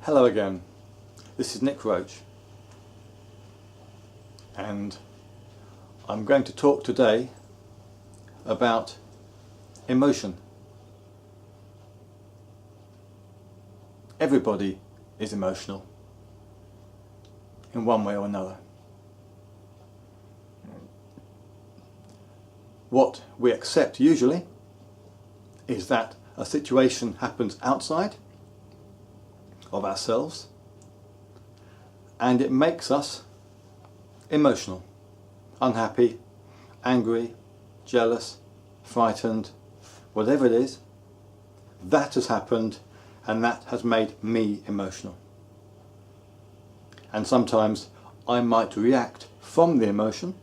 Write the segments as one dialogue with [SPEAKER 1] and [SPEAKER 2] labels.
[SPEAKER 1] Hello again, this is Nick Roach, and I'm going to talk today about emotion. Everybody is emotional in one way or another. What we accept usually is that a situation happens outside of ourselves and it makes us emotional, unhappy, angry, jealous, frightened, whatever it is. That has happened and that has made me emotional. And sometimes I might react from the emotion,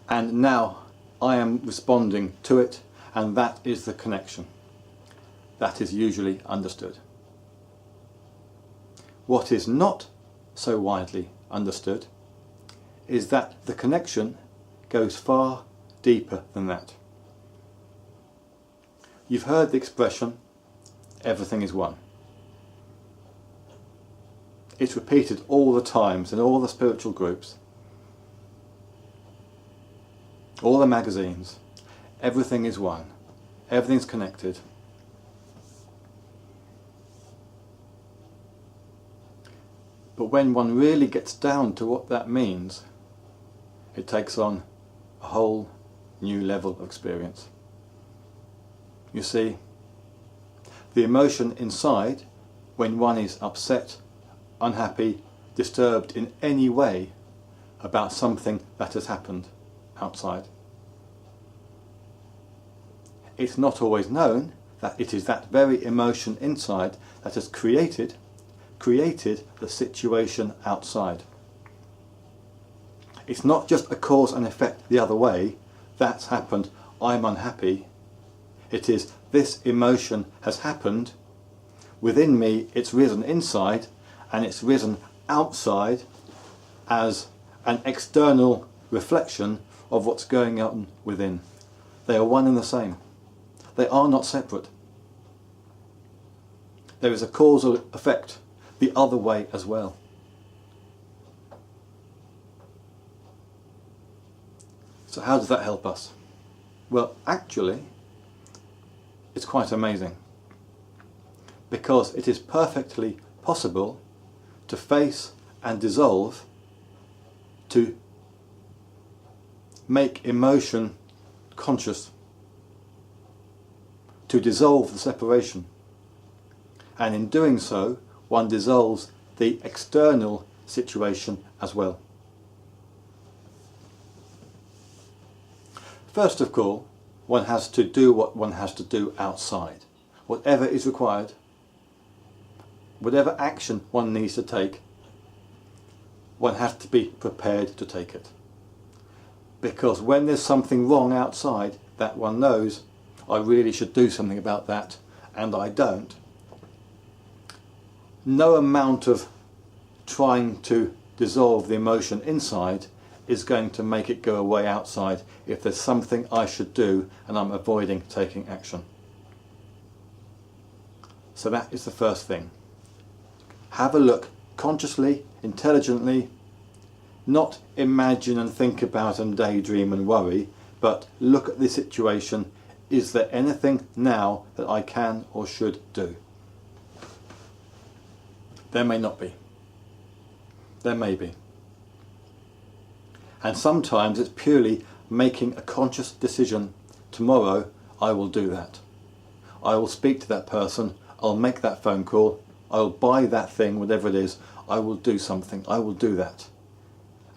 [SPEAKER 1] and now I am responding to it, and that is the connection. That is usually understood. What is not so widely understood is that the connection goes far deeper than that. You've heard the expression, everything is one. It's repeated all the times in all the spiritual groups, all the magazines. Everything is one. Everything's connected. But when one really gets down to what that means, it takes on a whole new level of experience. You see, the emotion inside, when one is upset, unhappy, disturbed in any way about something that has happened outside, it's not always known that it is that very emotion inside that has created the situation outside. It's not just a cause and effect the other way. That's happened, I'm unhappy. It is this emotion has happened within me, it's risen inside, and it's risen outside as an external reflection of what's going on within. They are one and the same. They are not separate. There is a causal effect the other way as well. So how does that help us? Well, actually, it's quite amazing, because it is perfectly possible to face and dissolve, to make emotion conscious, to dissolve the separation, and in doing so one dissolves the external situation as well. First of all, one has to do what one has to do outside. Whatever is required, whatever action one needs to take, one has to be prepared to take it. Because when there's something wrong outside that one knows, I really should do something about that, and I don't, no amount of trying to dissolve the emotion inside is going to make it go away outside if there's something I should do and I'm avoiding taking action. So that is the first thing. Have a look consciously, intelligently, not imagine and think about and daydream and worry, but look at the situation. Is there anything now that I can or should do? There may not be. There may be. And sometimes it's purely making a conscious decision. Tomorrow I will do that. I will speak to that person. I'll make that phone call. I'll buy that thing, whatever it is. I will do something. I will do that.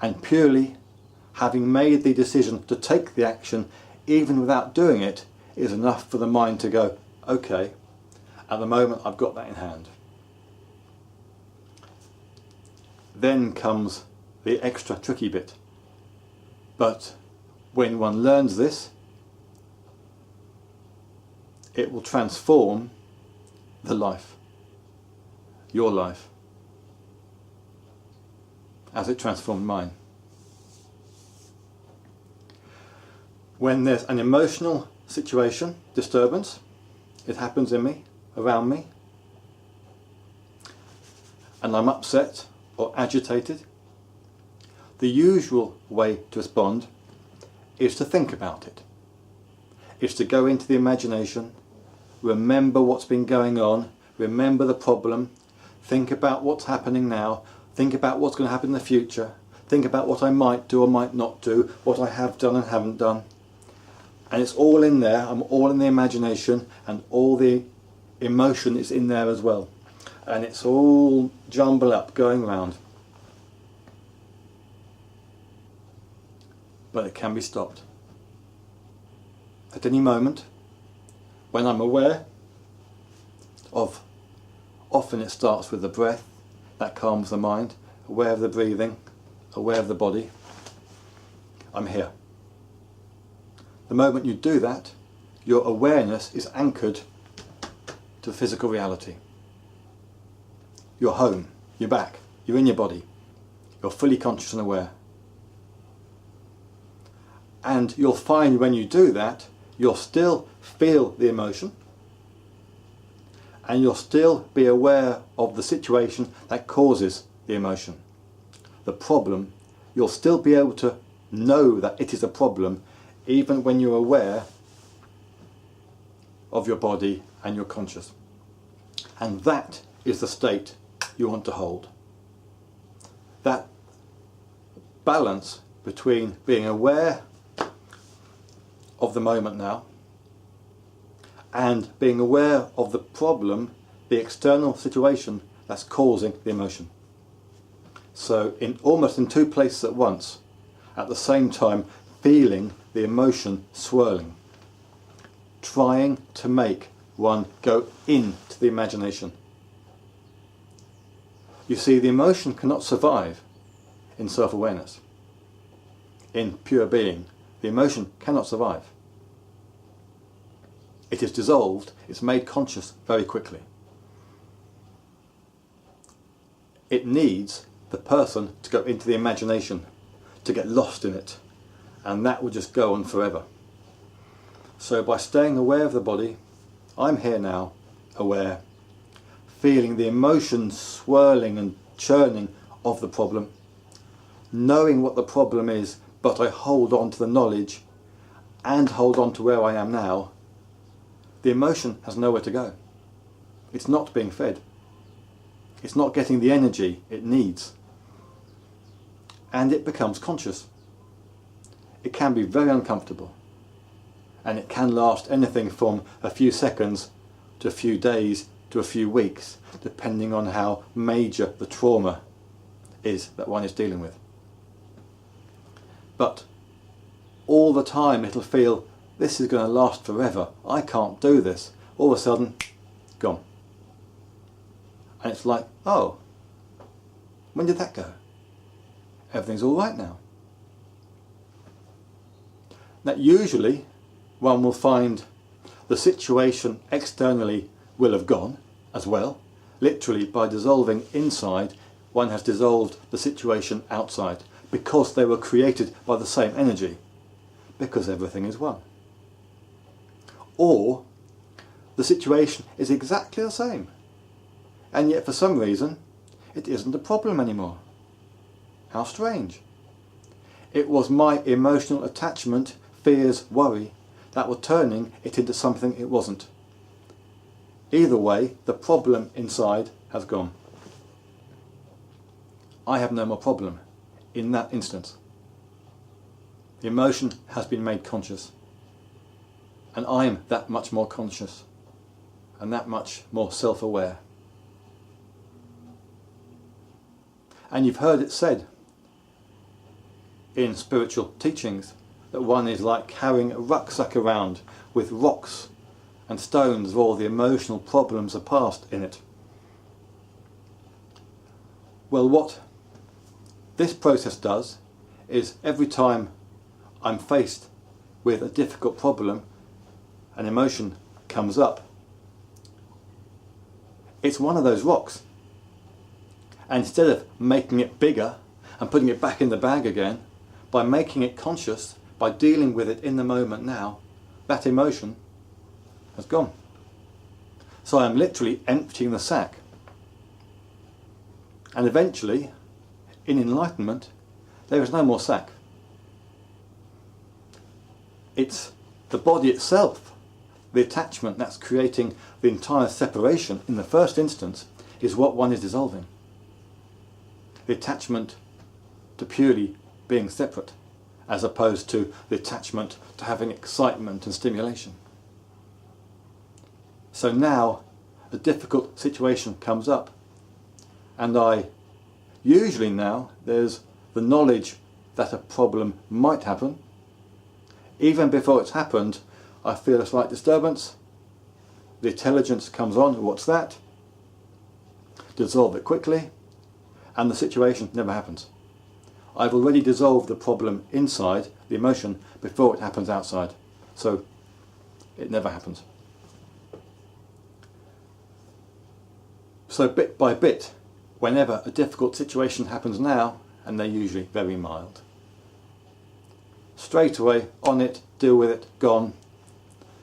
[SPEAKER 1] And purely having made the decision to take the action, even without doing it, is enough for the mind to go, okay, at the moment I've got that in hand. Then comes the extra tricky bit. But when one learns this, it will transform the life, your life, as it transformed mine. When there's an emotional situation, disturbance, it happens in me, around me, and I'm upset or agitated, the usual way to respond is to think about it. It's to go into the imagination, remember what's been going on, remember the problem, think about what's happening now, think about what's going to happen in the future, think about what I might do or might not do, what I have done and haven't done. And it's all in there, I'm all in the imagination, and all the emotion is in there as well. And it's all jumbled up, going round. But it can be stopped. At any moment, when I'm aware of, often it starts with the breath, that calms the mind, aware of the breathing, aware of the body, I'm here. The moment you do that, your awareness is anchored to physical reality. You're home, you're back, you're in your body, you're fully conscious and aware. And you'll find when you do that, you'll still feel the emotion, and you'll still be aware of the situation that causes the emotion. The problem, you'll still be able to know that it is a problem even when you're aware of your body and you're conscious. And that is the state you want to hold. That balance between being aware of the moment now and being aware of the problem, the external situation that's causing the emotion. So almost in two places at once, at the same time feeling the emotion swirling, trying to make one go into the imagination. You see, the emotion cannot survive in self-awareness. In pure being, the emotion cannot survive. It is dissolved, it's made conscious very quickly. It needs the person to go into the imagination, to get lost in it, and that will just go on forever. So by staying aware of the body, I'm here now, aware, feeling the emotion swirling and churning of the problem, knowing what the problem is, but I hold on to the knowledge and hold on to where I am now, the emotion has nowhere to go. It's not being fed. It's not getting the energy it needs. And it becomes conscious. It can be very uncomfortable. And it can last anything from a few seconds to a few days to a few weeks, depending on how major the trauma is that one is dealing with. But all the time it'll feel, this is going to last forever, I can't do this. All of a sudden, gone. And it's like, oh, when did that go? Everything's all right now. Now usually one will find the situation externally will have gone as well. Literally by dissolving inside, one has dissolved the situation outside, because they were created by the same energy, because everything is one. Or the situation is exactly the same, and yet for some reason it isn't a problem anymore. How strange. It was my emotional attachment, fears, worry that were turning it into something it wasn't. Either way, the problem inside has gone. I have no more problem in that instance. The emotion has been made conscious, and I am that much more conscious and that much more self-aware. And you've heard it said in spiritual teachings that one is like carrying a rucksack around with rocks and stones of all the emotional problems of past in it. Well, what this process does is every time I'm faced with a difficult problem, an emotion comes up, it's one of those rocks. And instead of making it bigger and putting it back in the bag again, by making it conscious, by dealing with it in the moment now, that emotion has gone. So I'm literally emptying the sack. And eventually, in enlightenment, there is no more sack. It's the body itself, the attachment that's creating the entire separation in the first instance, is what one is dissolving. The attachment to purely being separate, as opposed to the attachment to having excitement and stimulation. So now a difficult situation comes up, and usually now there's the knowledge that a problem might happen. Even before it's happened, I feel a slight disturbance. The intelligence comes on, what's that? Dissolve it quickly, and the situation never happens. I've already dissolved the problem inside, the emotion, before it happens outside. So it never happens. So bit by bit, whenever a difficult situation happens now, and they're usually very mild, straight away on it, deal with it, gone.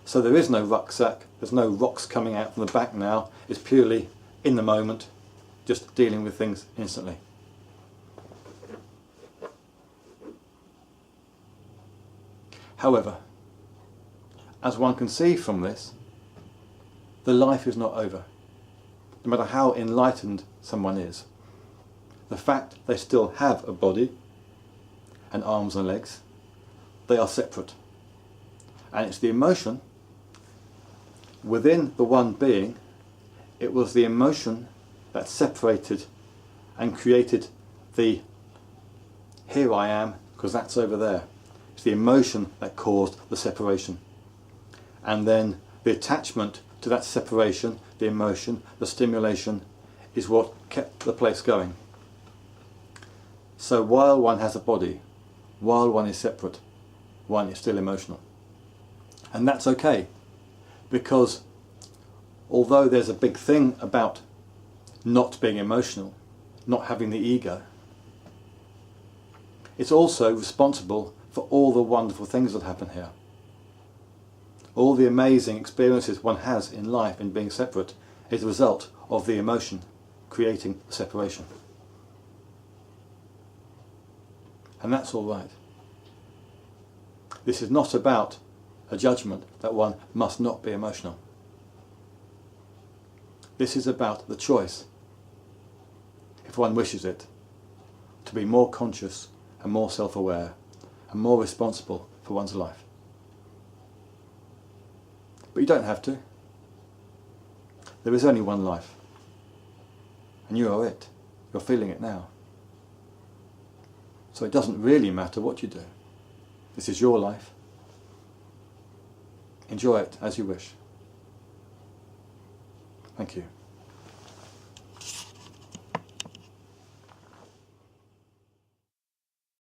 [SPEAKER 1] So there is no rucksack, there's no rocks coming out from the back now. It's purely in the moment, just dealing with things instantly. However, as one can see from this, the life is not over. No matter how enlightened someone is, the fact they still have a body and arms and legs, they are separate. And it's the emotion within the one being, it was the emotion that separated and created the here I am, because that's over there. It's the emotion that caused the separation. And then the attachment to that separation, the emotion, the stimulation, is what kept the place going. So while one has a body, while one is separate, one is still emotional. And that's okay, because although there's a big thing about not being emotional, not having the ego, it's also responsible for all the wonderful things that happen here. All the amazing experiences one has in life in being separate is a result of the emotion creating the separation. And that's all right. This is not about a judgment that one must not be emotional. This is about the choice, if one wishes it, to be more conscious and more self-aware and more responsible for one's life. But you don't have to. There is only one life. And you are it. You're feeling it now. So it doesn't really matter what you do. This is your life. Enjoy it as you wish. Thank you.